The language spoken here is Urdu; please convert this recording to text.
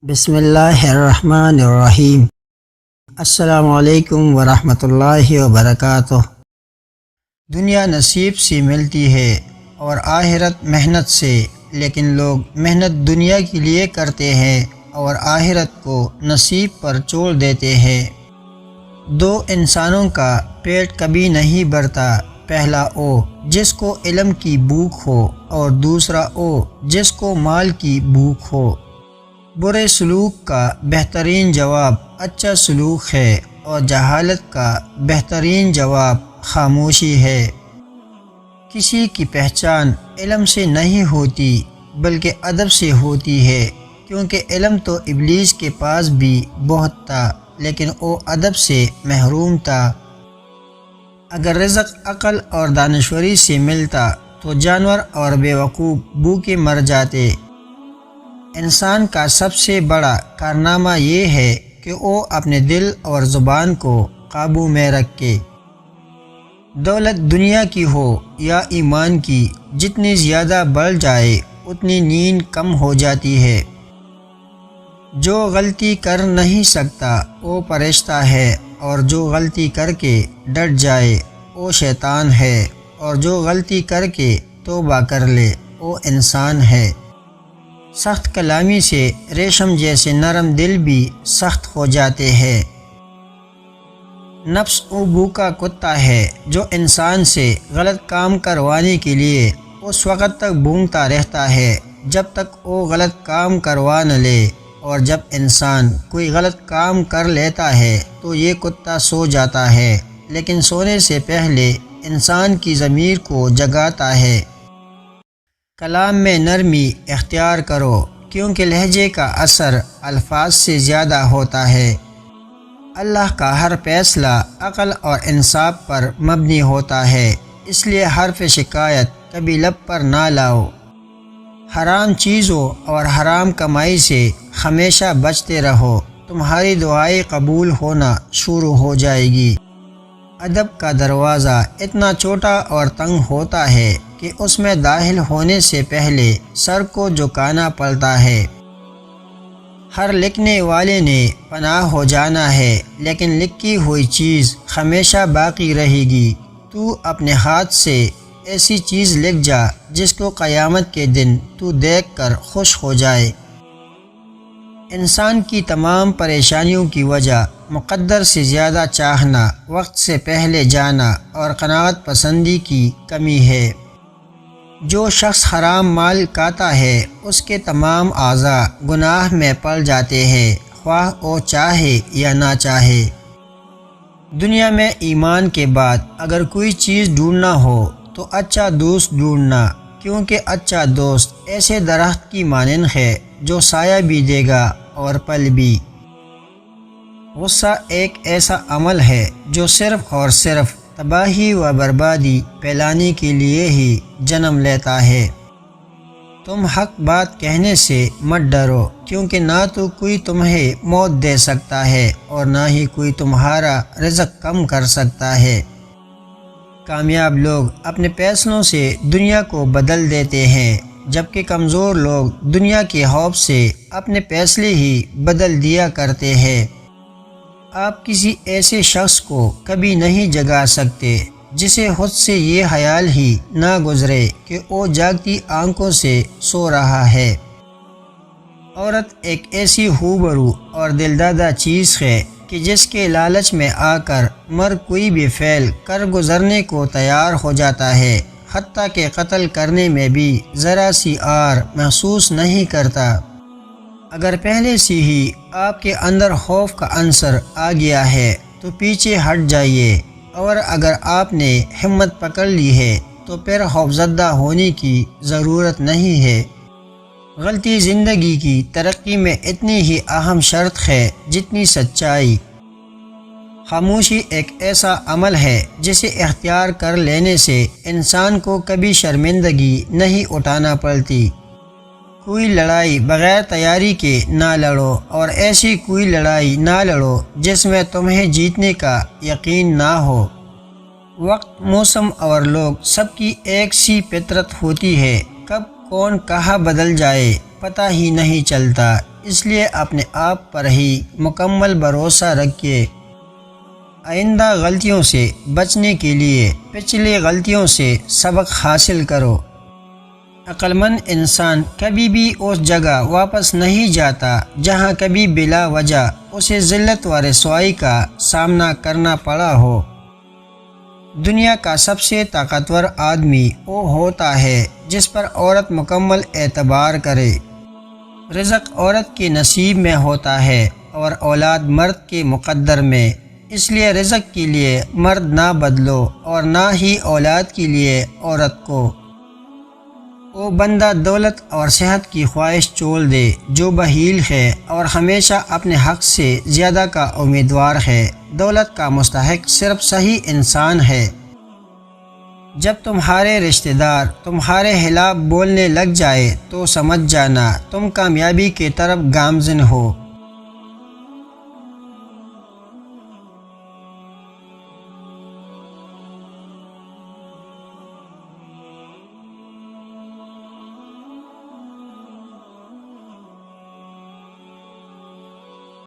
بسم اللہ الرحمن الرحیم۔ السلام علیکم ورحمۃ اللہ وبرکاتہ۔ دنیا نصیب سے ملتی ہے اور آخرت محنت سے، لیکن لوگ محنت دنیا کے لیے کرتے ہیں اور آخرت کو نصیب پر چھوڑ دیتے ہیں۔ دو انسانوں کا پیٹ کبھی نہیں بھرتا، پہلا وہ جس کو علم کی بھوک ہو اور دوسرا وہ جس کو مال کی بھوک ہو۔ برے سلوک کا بہترین جواب اچھا سلوک ہے اور جہالت کا بہترین جواب خاموشی ہے۔ کسی کی پہچان علم سے نہیں ہوتی بلکہ ادب سے ہوتی ہے، کیونکہ علم تو ابلیس کے پاس بھی بہت تھا لیکن وہ ادب سے محروم تھا۔ اگر رزق عقل اور دانشوری سے ملتا تو جانور اور بیوقوف بھوکے مر جاتے۔ انسان کا سب سے بڑا کارنامہ یہ ہے کہ وہ اپنے دل اور زبان کو قابو میں رکھے۔ دولت دنیا کی ہو یا ایمان کی، جتنی زیادہ بڑھ جائے اتنی نیند کم ہو جاتی ہے۔ جو غلطی کر نہیں سکتا وہ فرشتہ ہے، اور جو غلطی کر کے ڈٹ جائے وہ شیطان ہے، اور جو غلطی کر کے توبہ کر لے وہ انسان ہے۔ سخت کلامی سے ریشم جیسے نرم دل بھی سخت ہو جاتے ہیں۔ نفس وہ بھوکا کتا ہے جو انسان سے غلط کام کروانے کے لیے اس وقت تک بھونکتا رہتا ہے جب تک وہ غلط کام کروا نہ لے، اور جب انسان کوئی غلط کام کر لیتا ہے تو یہ کتا سو جاتا ہے، لیکن سونے سے پہلے انسان کی ضمیر کو جگاتا ہے۔ کلام میں نرمی اختیار کرو، کیونکہ لہجے کا اثر الفاظ سے زیادہ ہوتا ہے۔ اللہ کا ہر فیصلہ عقل اور انصاف پر مبنی ہوتا ہے، اس لیے حرف شکایت کبھی لب پر نہ لاؤ۔ حرام چیزوں اور حرام کمائی سے ہمیشہ بچتے رہو، تمہاری دعائیں قبول ہونا شروع ہو جائے گی۔ ادب کا دروازہ اتنا چھوٹا اور تنگ ہوتا ہے کہ اس میں داخل ہونے سے پہلے سر کو جھکانا پڑتا ہے۔ ہر لکھنے والے نے فنا ہو جانا ہے، لیکن لکھی ہوئی چیز ہمیشہ باقی رہے گی۔ تو اپنے ہاتھ سے ایسی چیز لکھ جا جس کو قیامت کے دن تو دیکھ کر خوش ہو جائے۔ انسان کی تمام پریشانیوں کی وجہ مقدر سے زیادہ چاہنا، وقت سے پہلے جانا اور قناعت پسندی کی کمی ہے۔ جو شخص حرام مال کھاتا ہے اس کے تمام اعضاء گناہ میں پڑ جاتے ہیں، خواہ وہ چاہے یا نہ چاہے۔ دنیا میں ایمان کے بعد اگر کوئی چیز ڈھونڈنا ہو تو اچھا دوست ڈھونڈنا، کیونکہ اچھا دوست ایسے درخت کی مانند ہے جو سایہ بھی دے گا اور پھل بھی۔ غصہ ایک ایسا عمل ہے جو صرف اور صرف تباہی و بربادی پھیلانے کے لیے ہی جنم لیتا ہے۔ تم حق بات کہنے سے مت ڈرو، کیونکہ نہ تو کوئی تمہیں موت دے سکتا ہے اور نہ ہی کوئی تمہارا رزق کم کر سکتا ہے۔ کامیاب لوگ اپنے فیصلوں سے دنیا کو بدل دیتے ہیں، جبکہ کمزور لوگ دنیا کے خوف سے اپنے فیصلے ہی بدل دیا کرتے ہیں۔ آپ کسی ایسے شخص کو کبھی نہیں جگا سکتے جسے خود سے یہ خیال ہی نہ گزرے کہ وہ جاگتی آنکھوں سے سو رہا ہے۔ عورت ایک ایسی خوبرو اور دلدادہ چیز ہے کہ جس کے لالچ میں آ کر مرد کوئی بھی فعل کر گزرنے کو تیار ہو جاتا ہے، حتیٰ کہ قتل کرنے میں بھی ذرا سی آر محسوس نہیں کرتا۔ اگر پہلے سے ہی آپ کے اندر خوف کا عنصر آ گیا ہے تو پیچھے ہٹ جائیے، اور اگر آپ نے ہمت پکڑ لی ہے تو پھر خوفزدہ ہونے کی ضرورت نہیں ہے۔ غلطی زندگی کی ترقی میں اتنی ہی اہم شرط ہے جتنی سچائی۔ خاموشی ایک ایسا عمل ہے جسے اختیار کر لینے سے انسان کو کبھی شرمندگی نہیں اٹھانا پڑتی۔ کوئی لڑائی بغیر تیاری کے نہ لڑو، اور ایسی کوئی لڑائی نہ لڑو جس میں تمہیں جیتنے کا یقین نہ ہو۔ وقت، موسم اور لوگ سب کی ایک سی فطرت ہوتی ہے، کب کون کہاں بدل جائے پتہ ہی نہیں چلتا، اس لیے اپنے آپ پر ہی مکمل بھروسہ رکھیے۔ آئندہ غلطیوں سے بچنے کے لیے پچھلی غلطیوں سے سبق حاصل کرو۔ عقل مند انسان کبھی بھی اس جگہ واپس نہیں جاتا جہاں کبھی بلا وجہ اسے ذلت و رسوائی کا سامنا کرنا پڑا ہو۔ دنیا کا سب سے طاقتور آدمی وہ ہوتا ہے جس پر عورت مکمل اعتبار کرے۔ رزق عورت کے نصیب میں ہوتا ہے اور اولاد مرد کے مقدر میں، اس لیے رزق کے لیے مرد نہ بدلو اور نہ ہی اولاد کے لیے عورت کو۔ وہ بندہ دولت اور صحت کی خواہش چھوڑ دے جو بخیل ہے اور ہمیشہ اپنے حق سے زیادہ کا امیدوار ہے۔ دولت کا مستحق صرف صحیح انسان ہے۔ جب تمہارے رشتہ دار تمہارے خلاف بولنے لگ جائے تو سمجھ جانا تم کامیابی کی طرف گامزن ہو۔